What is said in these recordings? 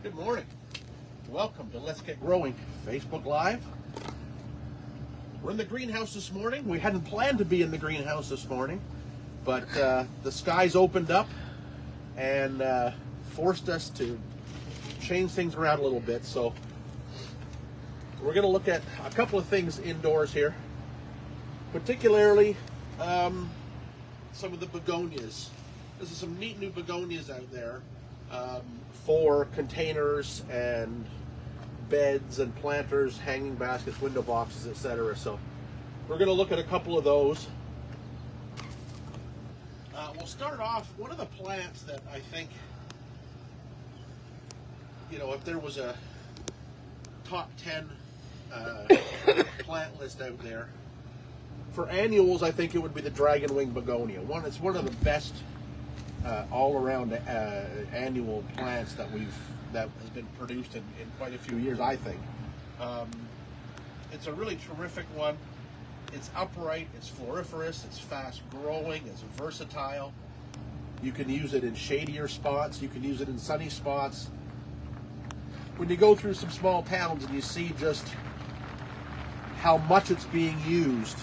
Good morning. Welcome to Let's Get Growing Facebook Live. We're in the greenhouse this morning. We hadn't planned to be in the greenhouse this morning, but the skies opened up and forced us to change things around a little bit. So we're going to look at a couple of things indoors here, particularly some of the begonias. There's some neat new begonias out there for containers and beds and planters, hanging baskets, window boxes, etc. So we're going to look at a couple of those. We'll start off, one of the plants that I think, you know, if there was a top 10 plant list out there, for annuals, I think it would be the dragonwing begonia. It's one of the best all-around annual plants that has been produced in quite a few years, I think. It's a really terrific one. It's upright, it's floriferous, it's fast-growing, it's versatile. You can use it in shadier spots, you can use it in sunny spots. When you go through some small towns and you see just how much it's being used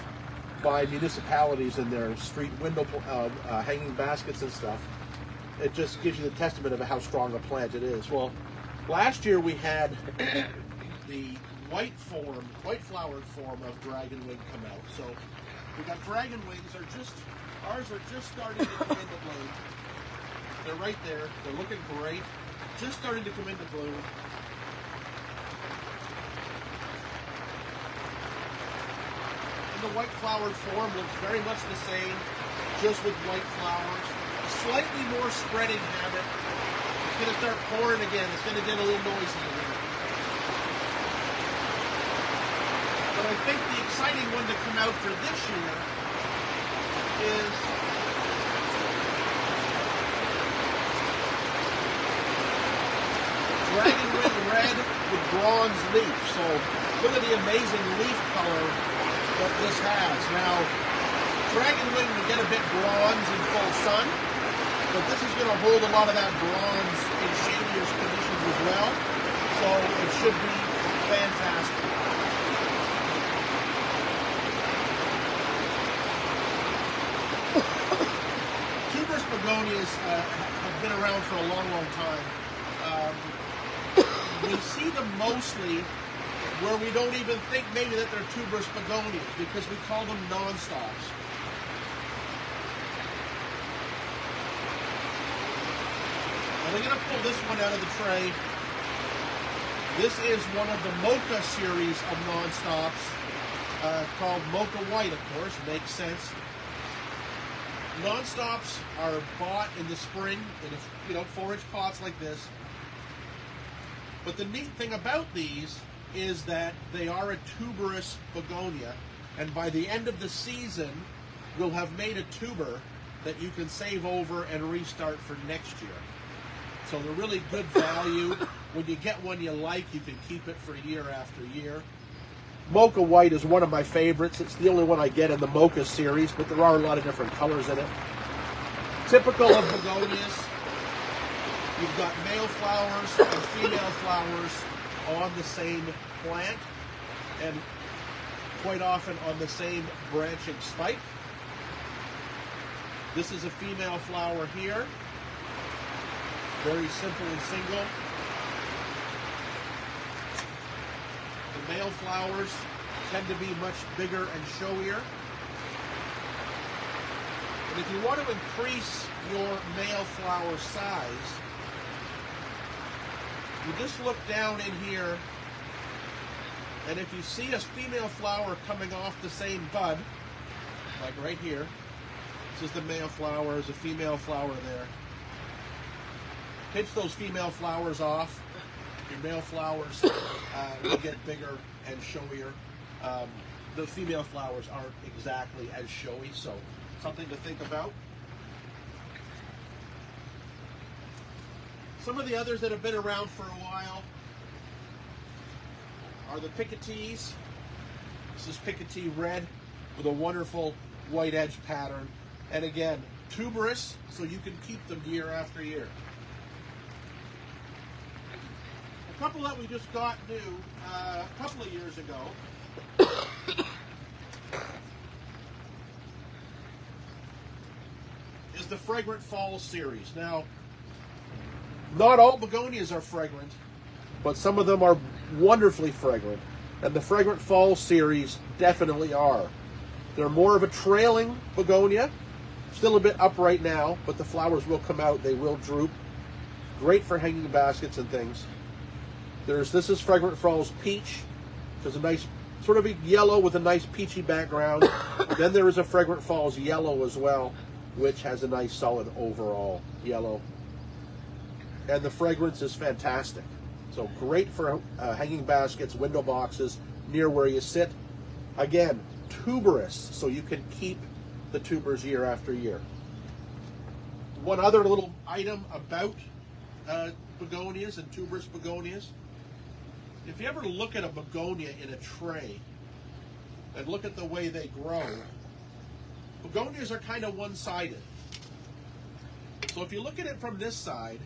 by municipalities in their street window hanging baskets and stuff, it just gives you the testament of how strong a plant it is. Well, last year we had the white-flowered form of dragonwing come out. So we got dragonwings. Ours are just starting to come into bloom. They're right there. They're looking great. Just starting to come into bloom. The white flowered form looks very much the same, just with white flowers. Slightly more spreading habit. It's going to start pouring again. It's going to get a little noisy again. But I think the exciting one to come out for this year is dragonwing red with bronze leaf. So look at the amazing leaf color that this has. Now, dragonwing will get a bit bronze in full sun, but this is going to hold a lot of that bronze in shadier conditions as well, so it should be fantastic. Tuberous begonias have been around for a long, long time. We see them mostly where we don't even think maybe that they're tuberous begonias because we call them non-stops. And I'm going to pull this one out of the tray. This is one of the Mocha series of non-stops called Mocha White, of course. Makes sense. Non-stops are bought in the spring in 4-inch pots like this. But the neat thing about these is that they are a tuberous begonia, and by the end of the season we'll have made a tuber that you can save over and restart for next year. So they're really good value. When you get one you like, you can keep it for year after year. Mocha White is one of my favorites. It's the only one I get in the Mocha series, but there are a lot of different colors in it. Typical of begonias, you've got male flowers and female flowers on the same plant, and quite often on the same branching spike. This is a female flower here, very simple and single. The male flowers tend to be much bigger and showier. And if you want to increase your male flower size, you just look down in here, and if you see a female flower coming off the same bud, like right here, this is the male flower, there's a female flower there. Pinch those female flowers off, your male flowers will get bigger and showier. The female flowers aren't exactly as showy, so something to think about. Some of the others that have been around for a while are the picotees. This is picotee red with a wonderful white edge pattern. And again, tuberous, so you can keep them year after year. couple that we just got new a couple of years ago. Is the Fragrant Falls series. Now, not all begonias are fragrant, but some of them are wonderfully fragrant. And the Fragrant Falls series definitely are. They're more of a trailing begonia. Still a bit upright now, but the flowers will come out. They will droop. Great for hanging baskets and things. This is Fragrant Falls Peach. There's a nice, sort of a yellow with a nice peachy background. Then there is a Fragrant Falls Yellow as well, which has a nice solid overall yellow. And the fragrance is fantastic. So great for hanging baskets, window boxes, near where you sit. Again, tuberous, so you can keep the tubers year after year. One other little item about begonias and tuberous begonias. If you ever look at a begonia in a tray and look at the way they grow, begonias are kind of one-sided. So if you look at it from this side,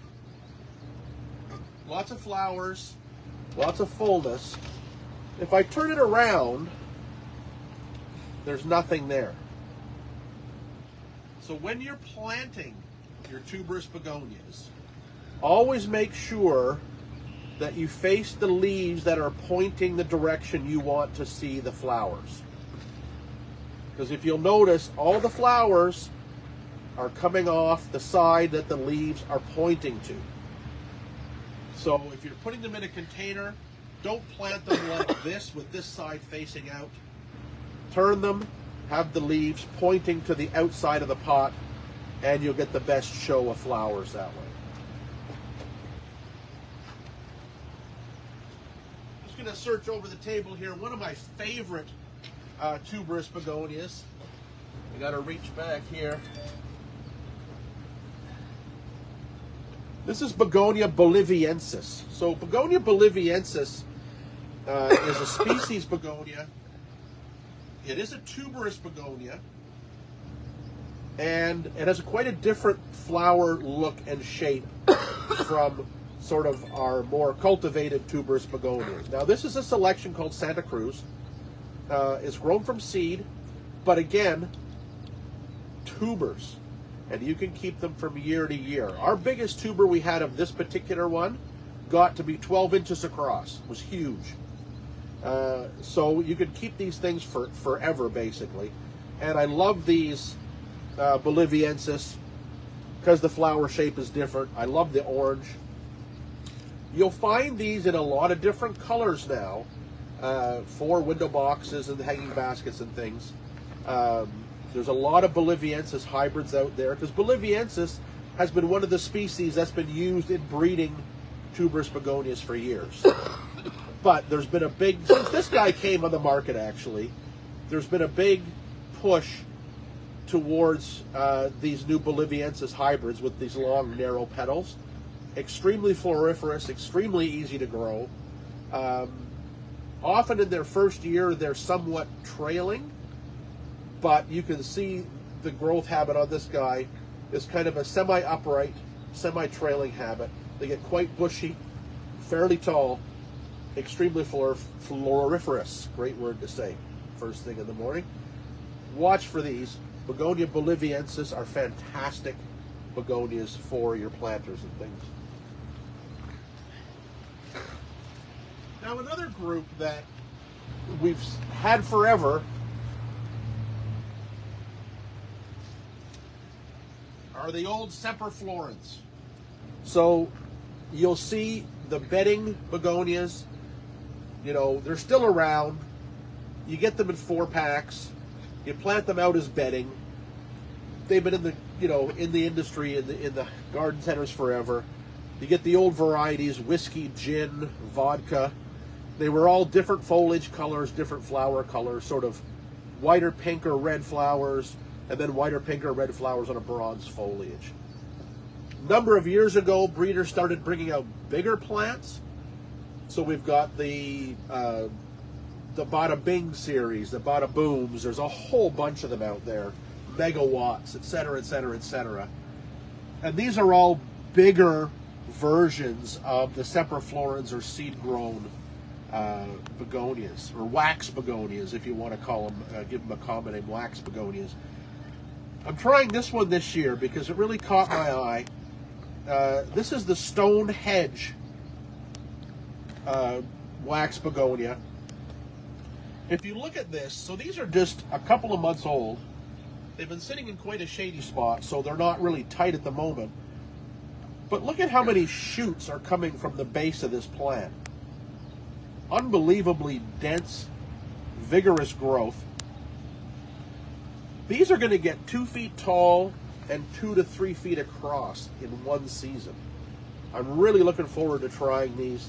lots of flowers, lots of fullness. If I turn it around, there's nothing there. So when you're planting your tuberous begonias, always make sure that you face the leaves that are pointing the direction you want to see the flowers. Because if you'll notice, all the flowers are coming off the side that the leaves are pointing to. So if you're putting them in a container, don't plant them like this with this side facing out. Turn them, have the leaves pointing to the outside of the pot, and you'll get the best show of flowers that way. Just going to search over the table here. One of my favorite tuberous begonias. I got to reach back here. This is Begonia boliviensis. So Begonia boliviensis is a species begonia. It is a tuberous begonia, and it has quite a different flower look and shape from sort of our more cultivated tuberous begonias. Now this is a selection called Santa Cruz. It's grown from seed, but again, tubers. And you can keep them from year to year. Our biggest tuber we had of this particular one got to be 12 inches across. It was huge. So you could keep these things for forever, basically. And I love these boliviensis because the flower shape is different. I love the orange. You'll find these in a lot of different colors now for window boxes and hanging baskets and things. There's a lot of boliviensis hybrids out there because boliviensis has been one of the species that's been used in breeding tuberous begonias for years. But there's been a big, since this guy came on the market actually, there's been a big push towards these new boliviensis hybrids with these long, narrow petals. Extremely floriferous, extremely easy to grow. Often in their first year, they're somewhat trailing, but you can see the growth habit on this guy is kind of a semi-upright, semi-trailing habit. They get quite bushy, fairly tall, extremely floriferous. Great word to say first thing in the morning. Watch for these. Begonia boliviensis are fantastic begonias for your planters and things. Now another group that we've had forever are the old semperflorens. So you'll see the bedding begonias, you know, they're still around. You get them in 4-packs. You plant them out as bedding. They've been in the, you know, in the industry, in the garden centers forever. You get the old varieties, whiskey, gin, vodka. They were all different foliage colors, different flower colors, sort of whiter pink or red flowers, and then whiter pink or red flowers on a bronze foliage. A number of years ago, breeders started bringing out bigger plants. So we've got the Bada Bing series, the Bada Booms. There's a whole bunch of them out there, megawatts, etc., etc., etc. And these are all bigger versions of the semperflorens or seed-grown begonias, or wax begonias, if you want to call them, give them a common name, wax begonias. I'm trying this one this year because it really caught my eye. This is the Stonehenge wax begonia. If you look at this, so these are just a couple of months old. They've been sitting in quite a shady spot, so they're not really tight at the moment. But look at how many shoots are coming from the base of this plant. Unbelievably dense, vigorous growth. These are going to get 2 feet tall and 2 to 3 feet across in one season. I'm really looking forward to trying these.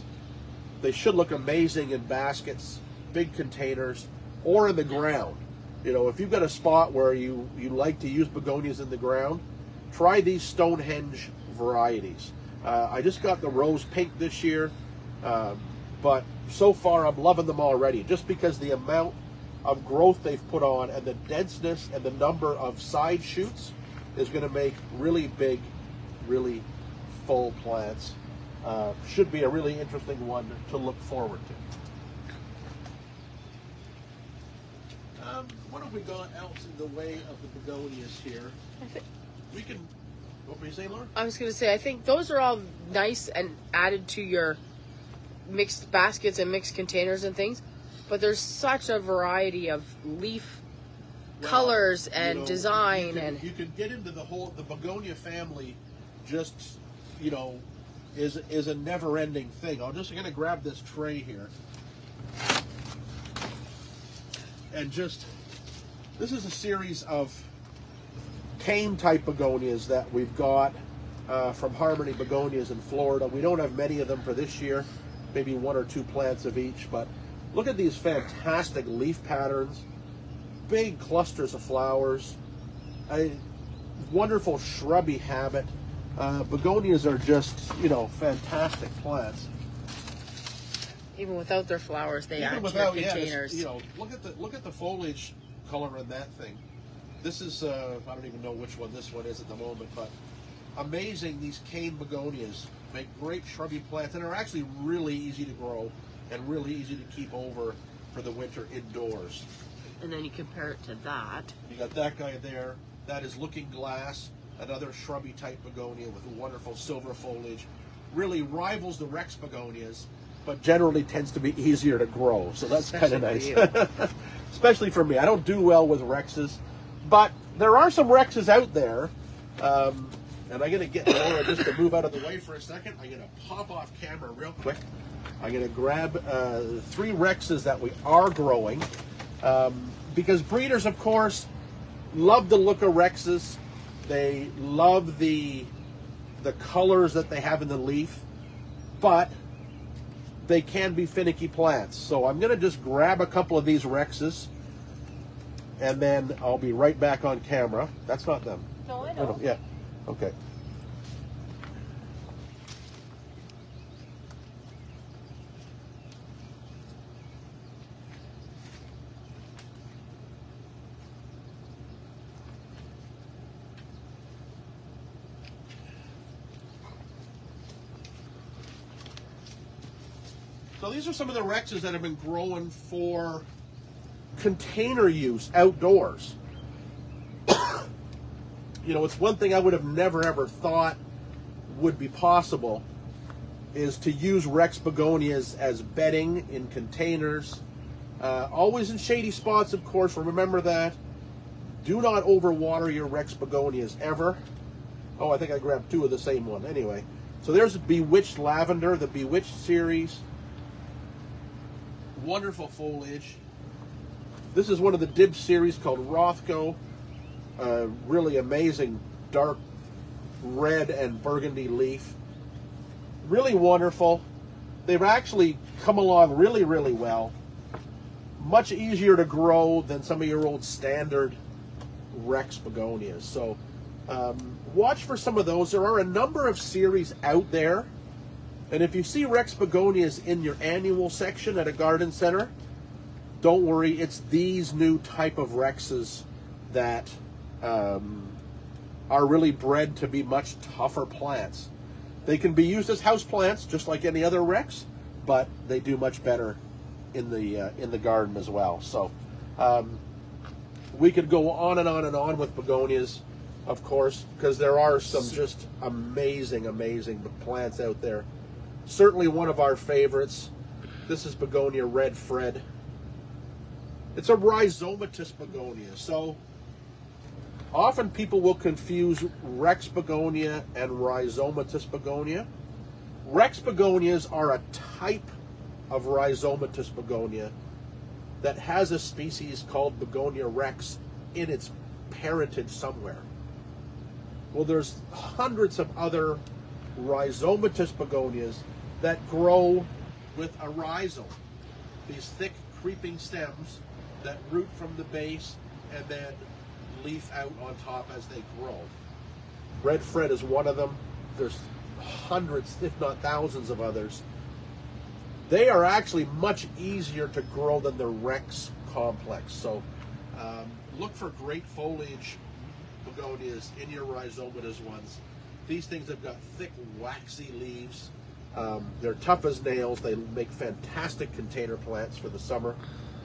They should look amazing in baskets, big containers, or in the ground. You know, if you've got a spot where you like to use begonias in the ground, try these Stonehenge varieties. I just got the rose pink this year, but so far I'm loving them already, just because the amount of growth they've put on and the denseness and the number of side shoots is going to make really big, really full plants. Should be a really interesting one to look forward to. What have we got else in the way of the begonias here? We can, what were you saying, Laura? I was going to say, I think those are all nice and added to your mixed baskets and mixed containers and things, but there's such a variety of leaf colors and design. You can get into the begonia family, just, you know, is a never-ending thing. I'm just going to grab this tray here. And just, this is a series of cane-type begonias that we've got from Harmony Begonias in Florida. We don't have many of them for this year, maybe 1 or 2 plants of each, but look at these fantastic leaf patterns, big clusters of flowers, a wonderful shrubby habit. Begonias are just, you know, fantastic plants. Even without their flowers, they add to your containers. Yeah, you know, look at the foliage color in that thing. This is I don't even know which one this one is at the moment, but amazing. These cane begonias make great shrubby plants and are actually really easy to grow and really easy to keep over for the winter indoors. And then you compare it to that. You got that guy there. That is Looking Glass, another shrubby type begonia with wonderful silver foliage. Really rivals the Rex begonias, but generally tends to be easier to grow. So that's kind of nice. Especially for me. I don't do well with Rexes, but there are some Rexes out there. And I'm going to get Laura just to move out of the way for a second. I'm going to pop off camera real quick. I'm going to grab 3 Rexes that we are growing. Because breeders, of course, love the look of Rexes. They love the colors that they have in the leaf, but they can be finicky plants. So I'm going to just grab a couple of these Rexes, and then I'll be right back on camera. That's not them. No, I know. Yeah, okay. So these are some of the Rexes that have been growing for container use outdoors. You know, it's one thing I would have never ever thought would be possible, is to use Rex begonias as bedding in containers. Always in shady spots, of course, remember that. Do not overwater your Rex begonias ever. Oh, I think I grabbed 2 of the same one. Anyway, so there's Bewitched Lavender, the Bewitched series. Wonderful foliage. This is one of the Dib series called Rothko. Really amazing dark red and burgundy leaf. Really wonderful. They've actually come along really, really well. Much easier to grow than some of your old standard Rex begonias. So watch for some of those. There are a number of series out there. And if you see Rex begonias in your annual section at a garden center, don't worry, it's these new type of Rexes that are really bred to be much tougher plants. They can be used as house plants just like any other Rex, but they do much better in the garden as well. So we could go on and on and on with begonias, of course, because there are some just amazing plants out there. Certainly one of our favorites. This is begonia red Fred. It's a rhizomatous begonia. So often people will confuse Rex begonia and rhizomatous begonia. Rex begonias are a type of rhizomatous begonia that has a species called Begonia rex in its parentage somewhere. Well, there's hundreds of other rhizomatous begonias that grow with a rhizome, these thick creeping stems that root from the base and then leaf out on top as they grow. Red Fred is one of them. There's hundreds, if not thousands of others. They are actually much easier to grow than the Rex complex. So look for great foliage begonias in your rhizomatous ones. These things have got thick, waxy leaves. They're tough as nails. They make fantastic container plants for the summer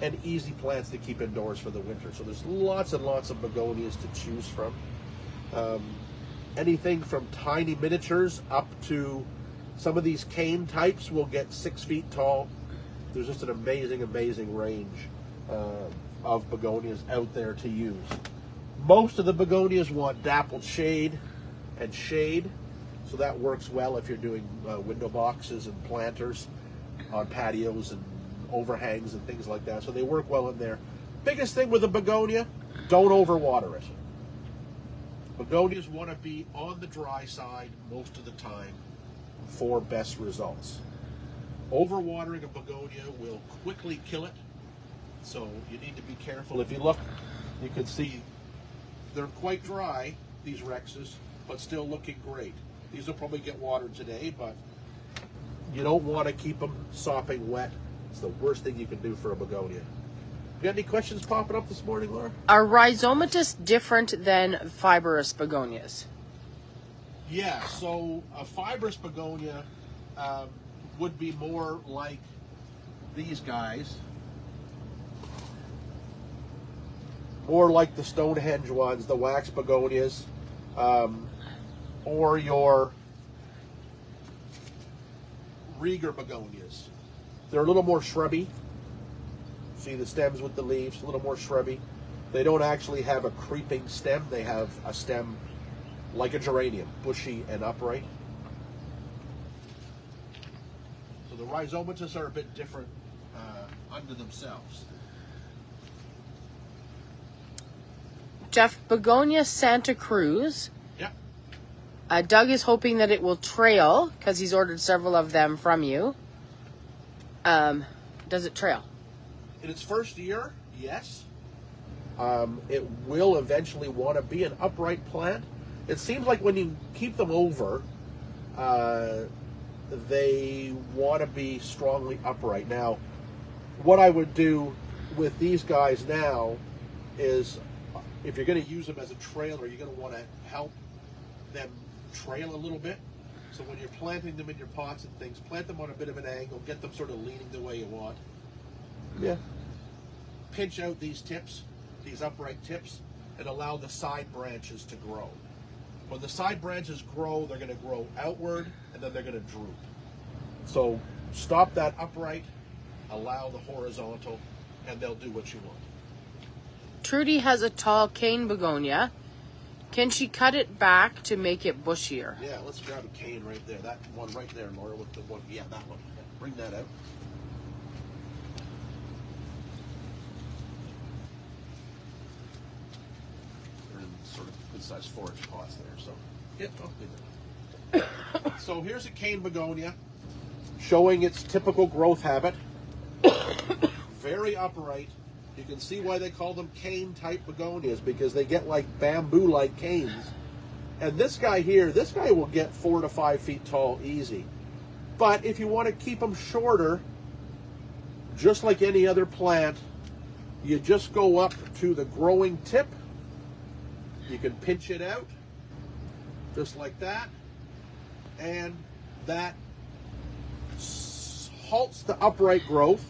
and easy plants to keep indoors for the winter. So there's lots and lots of begonias to choose from. Anything from tiny miniatures up to some of these cane types will get 6 feet tall. There's just an amazing range of begonias out there to use. Most of the begonias want dappled shade and shade, so that works well if you're doing window boxes and planters on patios and overhangs and things like that. So they work well in there. Biggest thing with a begonia, don't overwater it. Begonias want to be on the dry side most of the time for best results. Overwatering a begonia will quickly kill it, so you need to be careful. If you look, you can see they're quite dry, these Rexes, but still looking great. These will probably get watered today, but you don't want to keep them sopping wet. It's the worst thing you can do for a begonia. You got any questions popping up this morning, Laura? Are rhizomatous different than fibrous begonias? Yeah, so a fibrous begonia would be more like these guys. More like the Stonehenge ones, the wax begonias, or your Rieger begonias. They're a little more shrubby. See the stems with the leaves, a little more shrubby. They don't actually have a creeping stem. They have a stem like a geranium, bushy and upright. So the rhizomatous are a bit different unto themselves. Jeff, begonia Santa Cruz. Yeah. Doug is hoping that it will trail because he's ordered several of them from you. Does it trail? In its first year, yes. It will eventually want to be an upright plant. It seems like when you keep them over, they want to be strongly upright. Now, what I would do with these guys now is, if you're going to use them as a trailer, you're going to want to help them trail a little bit. So when you're planting them in your pots and things, plant them on a bit of an angle, get them sort of leaning the way you want. Yeah. Pinch out these tips, these upright tips, and allow the side branches to grow. When the side branches grow, they're going to grow outward, and then they're going to droop. So stop that upright, allow the horizontal, and they'll do what you want. Trudy has a tall cane begonia. Can she cut it back to make it bushier? Yeah, let's grab a cane right there. That one right there, Laura, with the one. Yeah, that one. Bring that out. They're in sort of good-sized forage pots there, so. Yeah, so here's a cane begonia showing its typical growth habit. Very upright. You can see why they call them cane-type begonias, because they get like bamboo-like canes. And this guy here, this guy will get 4 to 5 feet tall easy. But if you want to keep them shorter, just like any other plant, you just go up to the growing tip. You can pinch it out, just like that. And that halts the upright growth,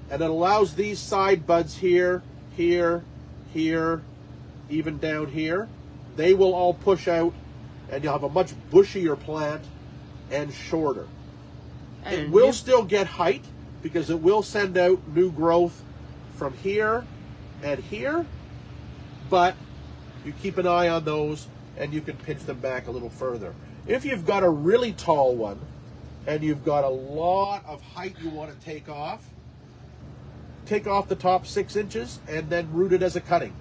and it allows these side buds here, here, here, even down here. They will all push out, and you'll have a much bushier plant and shorter. And it will still get height because it will send out new growth from here and here, but you keep an eye on those and you can pinch them back a little further. If you've got a really tall one and you've got a lot of height you want to take off the top 6 inches and then root it as a cutting.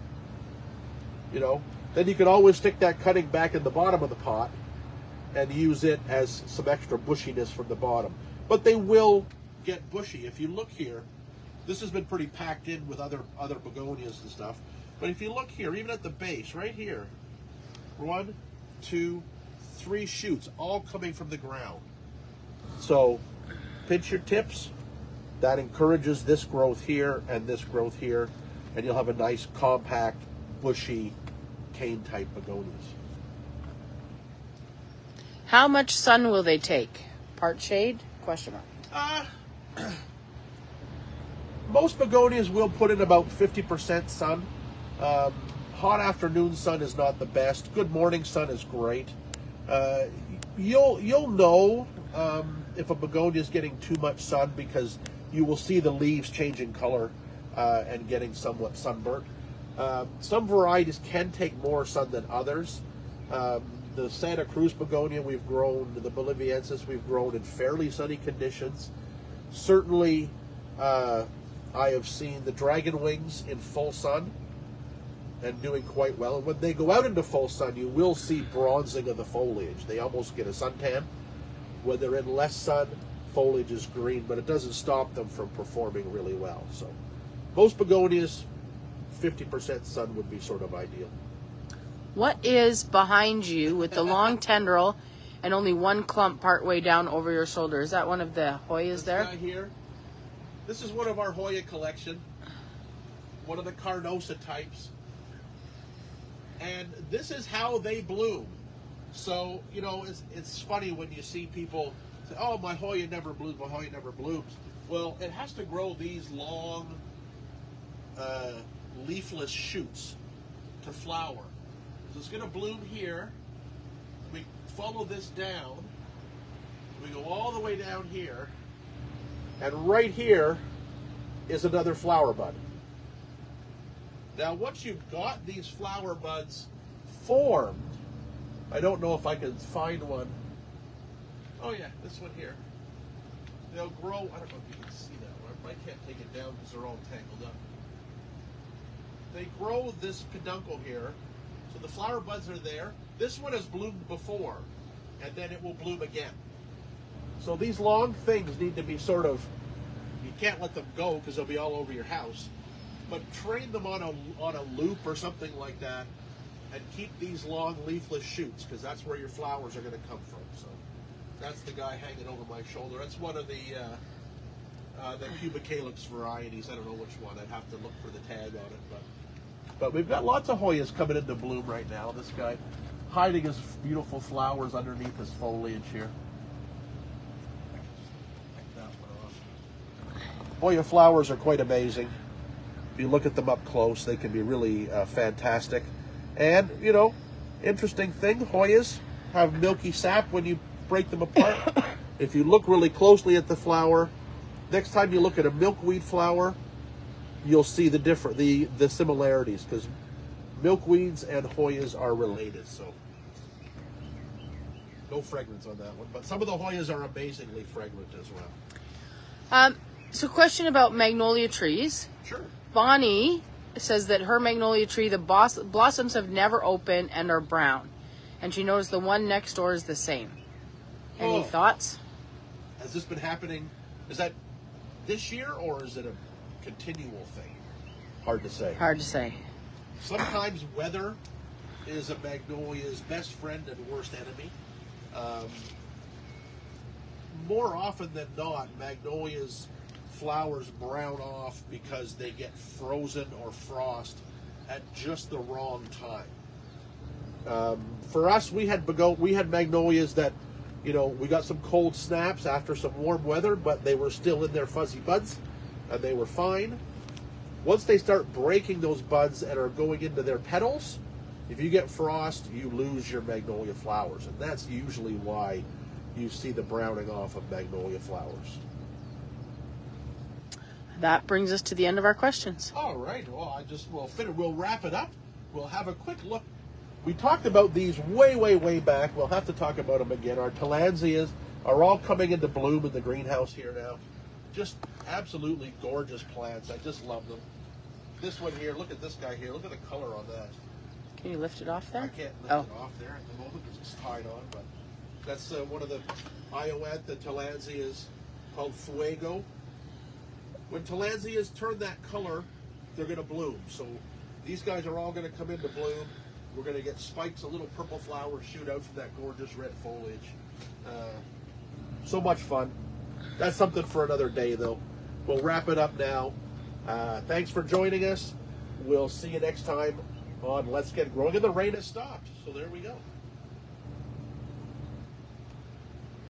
You know, then you can always stick that cutting back in the bottom of the pot and use it as some extra bushiness from the bottom. But they will get bushy. If you look here, this has been pretty packed in with other begonias and stuff. But if you look here, even at the base, right here, 1, 2, 3 shoots, all coming from the ground. So pinch your tips. That encourages this growth here and this growth here, and you'll have a nice, compact, bushy, cane-type begonias. How much sun will they take? Part shade? Question mark. Most begonias will put in about 50% sun. Hot afternoon sun is not the best. Good morning sun is great. You'll know if a begonia is getting too much sun because you will see the leaves changing color and getting somewhat sunburnt. Some varieties can take more sun than others. The Santa Cruz begonia we've grown, the Boliviensis we've grown in fairly sunny conditions. Certainly, I have seen the dragon wings in full sun and doing quite well. And when they go out into full sun, you will see bronzing of the foliage. They almost get a suntan. When they're in less sun, foliage is green, but it doesn't stop them from performing really well. So most begonias, 50% sun would be sort of ideal. What is behind you with the long tendril and only one clump partway down over your shoulder? Is that one of the Hoyas there? This guy here, this is one of our Hoya collection, one of the Carnosa types. And this is how they bloom. So, you know, it's funny when you see people say, oh, my Hoya never blooms, my Hoya never blooms. Well, it has to grow these long, leafless shoots to flower. So it's going to bloom here. We follow this down. We go all the way down here. And right here is another flower bud. Now, once you've got these flower buds formed, I don't know if I can find one. Oh yeah, this one here. They'll grow, I don't know if you can see that one. I can't take it down because they're all tangled up. They grow this peduncle here. So the flower buds are there. This one has bloomed before, and then it will bloom again. So these long things need to be sort of, you can't let them go because they'll be all over your house, but train them on a loop or something like that, and keep these long leafless shoots because that's where your flowers are going to come from. So that's the guy hanging over my shoulder. That's one of the Cubicalyx varieties. I don't know which one. I'd have to look for the tag on it, but we've got lots of Hoyas coming into bloom right now. This guy hiding his beautiful flowers underneath his foliage here. Hoya flowers are quite amazing. If you look at them up close, they can be really fantastic. And, you know, interesting thing, Hoyas have milky sap when you break them apart. If you look really closely at the flower, next time you look at a milkweed flower, you'll see the similarities, because milkweeds and Hoyas are related. So no fragrance on that one, but some of the Hoyas are amazingly fragrant as well. So question about magnolia trees. Sure. Bonnie says that her magnolia tree, the blossoms have never opened and are brown. And she knows the one next door is the same. Any thoughts? Has this been happening? Is that this year or is it a continual thing? Hard to say. Hard to say. Sometimes weather is a magnolia's best friend and worst enemy. More often than not, magnolias flowers brown off because they get frozen or frost at just the wrong time. For us, we had magnolias that, You know, we got some cold snaps after some warm weather, but they were still in their fuzzy buds, and they were fine. Once they start breaking those buds and are going into their petals, if you get frost, you lose your magnolia flowers, and that's usually why you see the browning off of magnolia flowers. That brings us to the end of our questions. All right. Well, we'll wrap it up. We'll have a quick look. We talked about these way back. We'll have to talk about them again. Our tillandsias are all coming into bloom in the greenhouse here now. Just absolutely gorgeous plants. I just love them. This one here, look at this guy here. Look at the color on that. Can you lift it off there? I can't lift it off there at the moment because it's tied on, but that's one of the Iowantha tillandsias called Fuego. When tillandsias turn that color, they're going to bloom. So these guys are all going to come into bloom. We're going to get spikes of little purple flowers shoot out from that gorgeous red foliage. So much fun. That's something for another day, though. We'll wrap it up now. Thanks for joining us. We'll see you next time on Let's Get Growing. And the rain has stopped, so there we go.